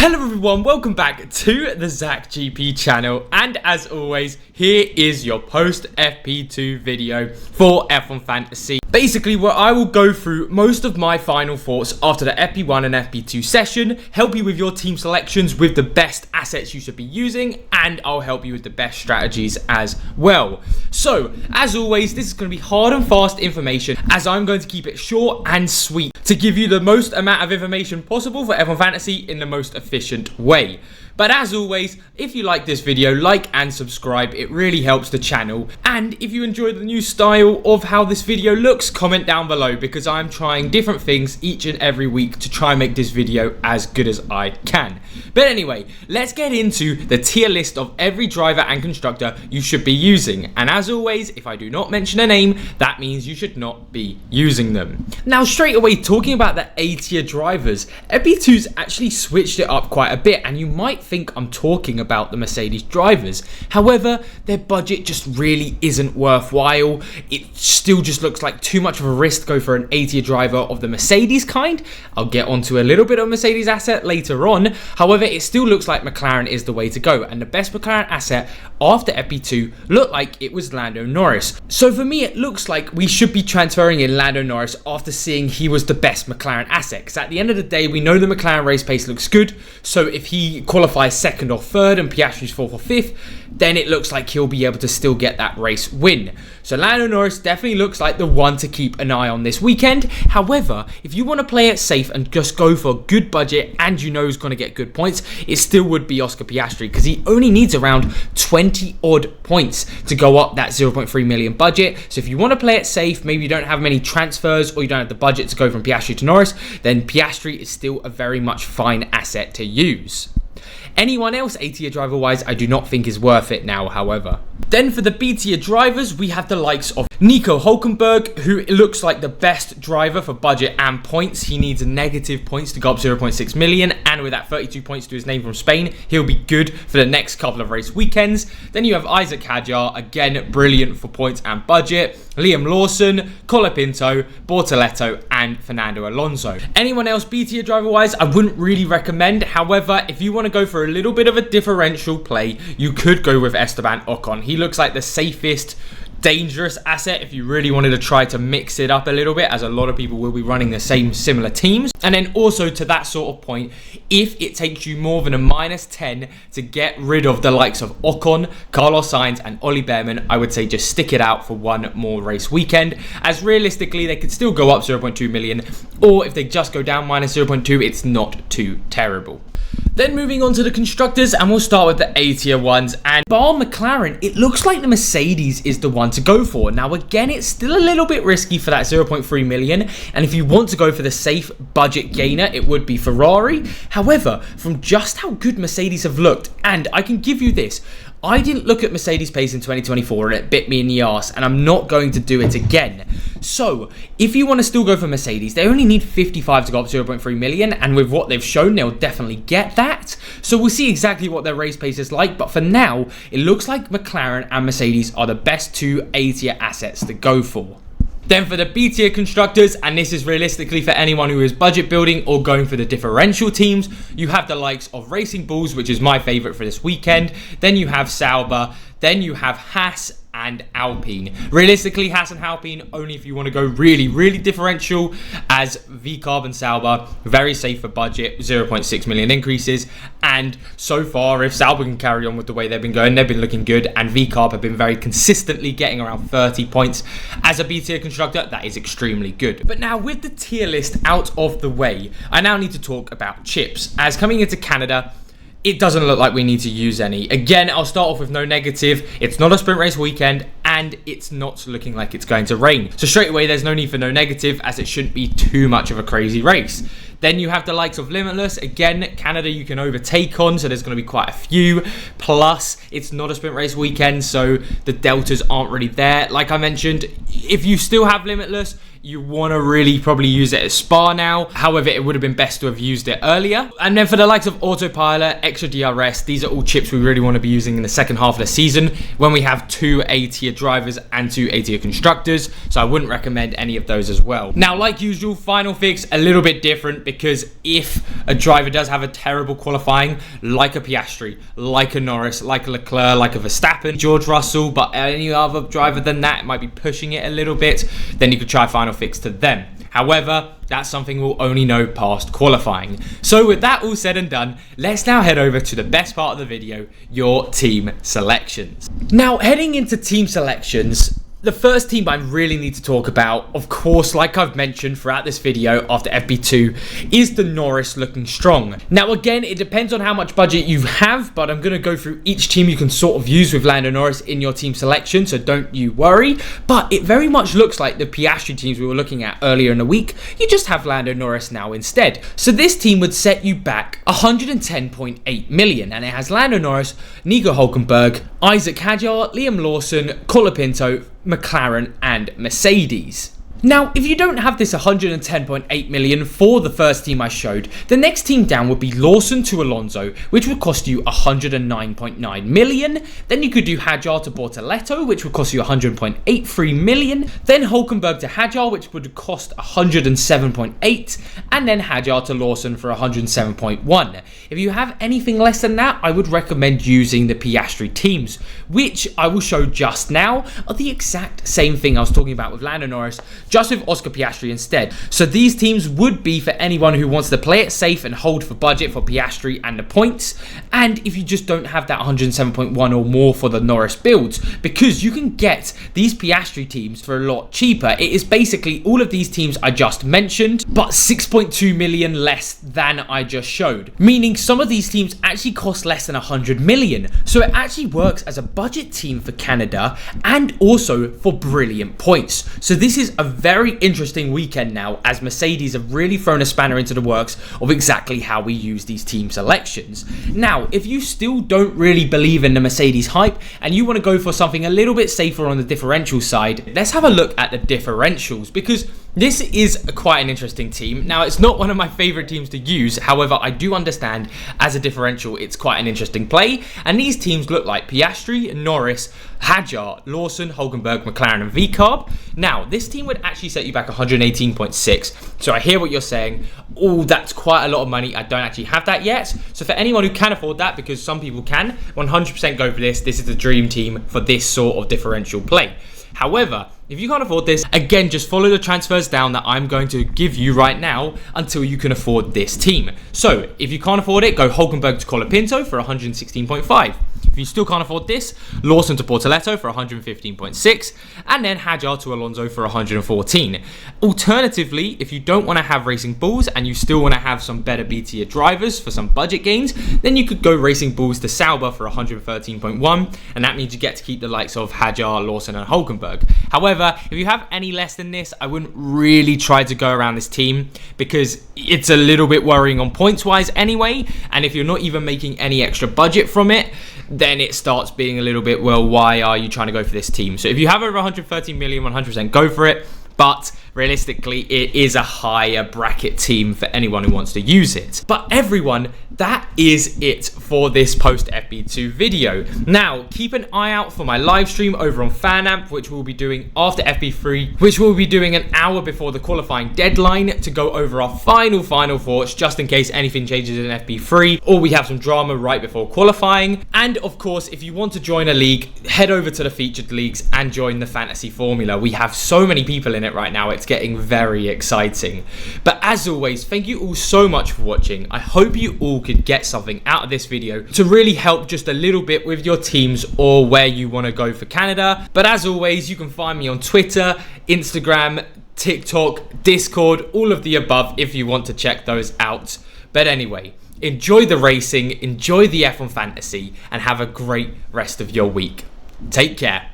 Hello everyone, welcome back to the Zach GP channel, and as always, here is your post FP2 video for F1 Fantasy. Basically, where I will go through most of my final thoughts after the FP1 and FP2 session, help you with your team selections with the best assets you should be using, and I'll help you with the best strategies as well. So, as always, this is going to be hard and fast information, as I'm going to keep it short and sweet to give you the most amount of information possible for F1 Fantasy in the most efficient way. But as always, if you like this video, like and subscribe, it really helps the channel. And if you enjoy the new style of how this video looks, comment down below, because I'm trying different things each and every week to try and make this video as good as I can. But anyway, let's get into the tier list of every driver and constructor you should be using. And as always, if I do not mention a name, that means you should not be using them. Now, straight away, talking about the A tier drivers, FP2's actually switched it up quite a bit, and you might think I'm talking about the Mercedes drivers. However, their budget just really isn't worthwhile. It still just looks like too much of a risk to go for an A tier driver of the Mercedes kind. I'll get onto a little bit of Mercedes asset later on. However, it still looks like McLaren is the way to go, and the best McLaren asset after FP2 looked like it was Lando Norris. So for me, it looks like we should be transferring in Lando Norris after seeing he was the best McLaren asset, because at the end of the day, we know the McLaren race pace looks good. So if he qualifies second or third and Piastri's fourth or fifth, then it looks like he'll be able to still get that race win. So Lando Norris definitely looks like the one to keep an eye on this weekend. However, if you want to play it safe and just go for a good budget and you know he's going to get good points, it still would be Oscar Piastri, because he only needs around 20 odd points to go up that 0.3 million budget. So if you want to play it safe, maybe you don't have many transfers or you don't have the budget to go from Piastri to Norris, then Piastri is still a very much fine asset to use. Anyone else A tier driver wise, I do not think is worth it now, however. Then for the B tier drivers, we have the likes of Nico Hülkenberg, who looks like the best driver for budget and points. He needs negative points to go up 0.6 million, and with that 32 points to his name from Spain, he'll be good for the next couple of race weekends. Then you have Isaac Hadjar, again brilliant for points and budget. Liam Lawson, Colapinto, Bortoletto, and Fernando Alonso. Anyone else B tier driver wise, I wouldn't really recommend. However, if you want to go for a little bit of a differential play, you could go with Esteban Ocon. He looks like the safest, dangerous asset if you really wanted to try to mix it up a little bit, as a lot of people will be running the same similar teams. And then also to that sort of point, if it takes you more than a -10 to get rid of the likes of Ocon, Carlos Sainz and Ollie Behrman, I would say just stick it out for one more race weekend, as realistically they could still go up 0.2 million, or if they just go down -0.2, it's not too terrible. Then moving on to the constructors, and we'll start with the A tier ones, and bar McLaren, it looks like the Mercedes is the one to go for. Now again, it's still a little bit risky for that 0.3 million, and if you want to go for the safe budget gainer, it would be Ferrari. However, from just how good Mercedes have looked, and I can give you this, I didn't look at Mercedes pace in 2024 and it bit me in the arse, and I'm not going to do it again. So if you want to still go for Mercedes, they only need 55 to go up 0.3 million, and with what they've shown, they'll definitely get that. So we'll see exactly what their race pace is like, but for now, it looks like McLaren and Mercedes are the best two A tier assets to go for. Then for the B tier constructors, and this is realistically for anyone who is budget building or going for the differential teams, you have the likes of Racing Bulls, which is my favourite for this weekend. Then you have Sauber. Then you have Haas and Alpine. Realistically, Haas and Alpine only if you want to go really differential, as VCarb and Sauber, very safe for budget, 0.6 million increases. And so far, if Sauber can carry on with the way they've been going, they've been looking good, and VCarb have been very consistently getting around 30 points. As a B tier constructor, that is extremely good. But now with the tier list out of the way, I now need to talk about chips, as coming into Canada, it doesn't look like we need to use any. Again, I'll start off with no negative. It's not a sprint race weekend, and it's not looking like it's going to rain. So straight away, there's no need for no negative, as it shouldn't be too much of a crazy race. Then you have the likes of Limitless. Again, Canada you can overtake on, so there's going to be quite a few. Plus, it's not a sprint race weekend, so the deltas aren't really there. Like I mentioned, if you still have Limitless, you want to really probably use it at Spa now. However, it would have been best to have used it earlier. And then for the likes of Autopilot, Extra DRS, these are all chips we really want to be using in the second half of the season when we have 2 A-tier drivers and 2 A-tier constructors. So I wouldn't recommend any of those as well. Now, like usual, final fix a little bit different, because if a driver does have a terrible qualifying, like a Piastri, like a Norris, like a Leclerc, like a Verstappen, George Russell, but any other driver than that might be pushing it a little bit, then you could try final fix to them. However, that's something we'll only know past qualifying. So with that all said and done, let's now head over to the best part of the video, your team selections. Now, heading into team selections, the first team I really need to talk about, of course, like I've mentioned throughout this video after FP2, is the Norris looking strong. Now, again, it depends on how much budget you have, but I'm going to go through each team you can sort of use with Lando Norris in your team selection, so don't you worry. But it very much looks like the Piastri teams we were looking at earlier in the week. You just have Lando Norris now instead. So this team would set you back 110.8 million, and it has Lando Norris, Nico Hülkenberg, Isaac Hadjar, Liam Lawson, Colapinto, McLaren and Mercedes. Now, if you don't have this 110.8 million for the first team I showed, the next team down would be Lawson to Alonso, which would cost you 109.9 million. Then you could do Hadjar to Bortoleto, which would cost you 100.83 million. Then Hülkenberg to Hadjar, which would cost 107.8, and then Hadjar to Lawson for 107.1. If you have anything less than that, I would recommend using the Piastri teams, which I will show just now are the exact same thing I was talking about with Lando Norris, just with Oscar Piastri instead. So these teams would be for anyone who wants to play it safe and hold for budget for Piastri and the points, and if you just don't have that 107.1 or more for the Norris builds, because you can get these Piastri teams for a lot cheaper. It is basically all of these teams I just mentioned, but 6.2 million less than I just showed, meaning some of these teams actually cost less than 100 million. So it actually works as a budget team for Canada and also for brilliant points. So this is a very interesting weekend now, as Mercedes have really thrown a spanner into the works of exactly how we use these team selections. Now, if you still don't really believe in the Mercedes hype and you want to go for something a little bit safer on the differential side, let's have a look at the differentials, because this is quite an interesting team. Now, it's not one of my favorite teams to use. However, I do understand as a differential, it's quite an interesting play. And these teams look like Piastri, Norris, Hadjar, Lawson, Hülkenberg, McLaren and VCarb. Now, this team would actually set you back 118.6. So I hear what you're saying. Oh, that's quite a lot of money. I don't actually have that yet. So for anyone who can afford that, because some people can, 100% go for this. This is the dream team for this sort of differential play. However, if you can't afford this, again, just follow the transfers down that I'm going to give you right now until you can afford this team. So if you can't afford it, go Hülkenberg to Colapinto for 116.5. If you still can't afford this, Lawson to Bortoleto for 115.6, and then Hadjar to Alonso for 114. Alternatively, if you don't want to have Racing Bulls and you still want to have some better B-tier drivers for some budget gains, then you could go Racing Bulls to Sauber for 113.1, and that means you get to keep the likes of Hadjar, Lawson and Hülkenberg. However, if you have any less than this, I wouldn't really try to go around this team, because it's a little bit worrying on points wise anyway, and if you're not even making any extra budget from it, then it starts being a little bit, well, why are you trying to go for this team? So if you have over 113 million, 100% go for it. But realistically, it is a higher bracket team for anyone who wants to use it. But everyone, that is it for this post FP2 video. Now, keep an eye out for my live stream over on FanAmp, which we'll be doing after FP3, which we'll be doing an hour before the qualifying deadline to go over our final thoughts, just in case anything changes in FP3 or we have some drama right before qualifying. And of course, if you want to join a league, head over to the featured leagues and join the fantasy formula. We have so many people in it right now, it's getting very exciting. But as always, thank you all so much for watching. I hope you all could get something out of this video to really help just a little bit with your teams or where you want to go for Canada. But as always, you can find me on Twitter, Instagram, TikTok, Discord, all of the above if you want to check those out. But anyway, enjoy the racing, enjoy the F1 fantasy, and have a great rest of your week. Take care.